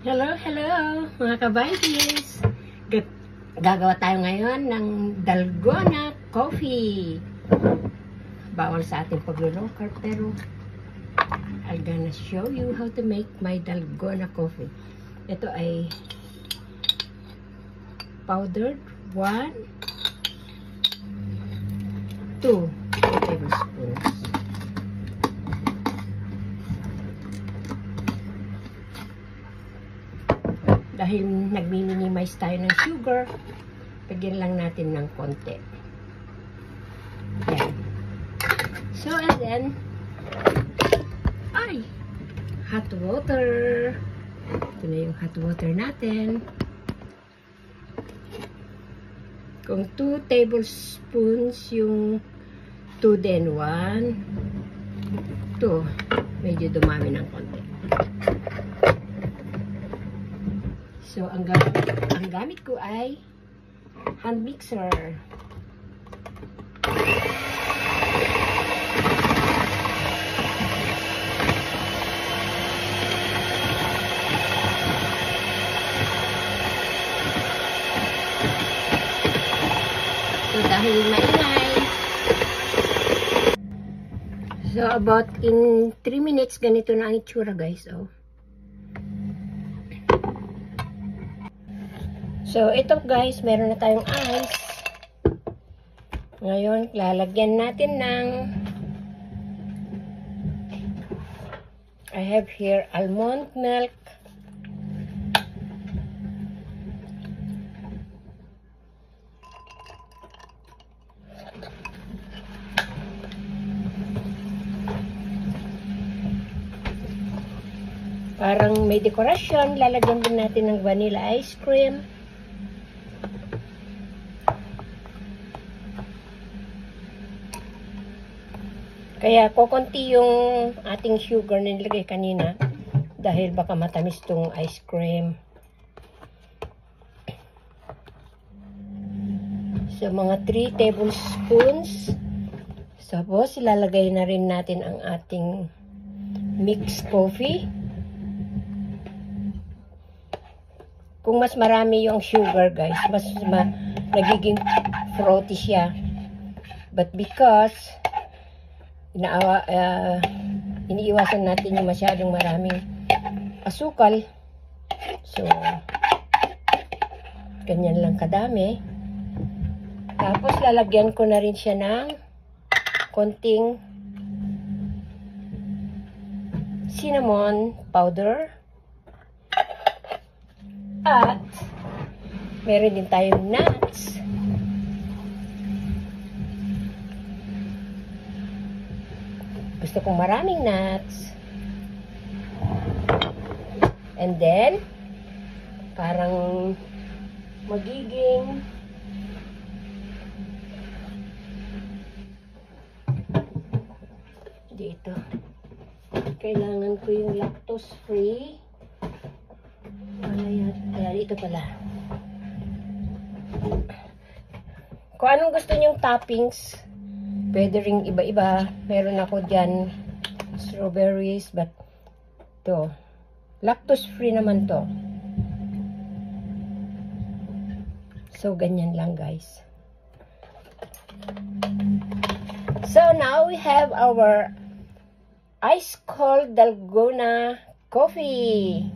Hello, hello mga kabaykis. Gagawa tayo ngayon ng dalgona coffee. Bawal sa ating paglo-local pero I'm gonna show you how to make my dalgona coffee. Ito ay powdered 2 tablespoons. Dahil nagmi-minimize tayo ng sugar, lagyan lang natin ng konti. Yan. So, and then, hot water. Ito na yung hot water natin. Kung 2 tablespoons yung 2 din 1, 2, medyo dumami ng konti. So, ang gamit ko ay hand mixer. So, dahil maingay. So, about in 3 minutes, ganito na ang itsura, guys. Oh. So, ito guys, meron na tayong ice. Ngayon, lalagyan natin ng I have here almond milk. Parang may dekorasyon, lalagyan din natin ng vanilla ice cream. Kaya kukunti yung ating sugar na nilagay kanina dahil baka matamis tong ice cream. So mga 3 tablespoons. Tapos ilalagay na rin natin ang ating mixed coffee. Kung mas marami yung sugar guys, mas nagiging frothy siya. But because iniiwasan natin yung masyadong maraming asukal. So, ganyan lang kadami. Tapos, lalagyan ko na rin siya ng konting cinnamon powder. At, meron din tayong nuts. Gusto kong maraming nuts. And then, parang magiging dito. Kailangan ko yung lactose free. Kaya dito pala. Kung anong gusto nyong toppings, pwede ring iba-iba. Meron ako dyan strawberries, but to lactose free naman to. So, ganyan lang guys. So, now we have our ice cold dalgona coffee.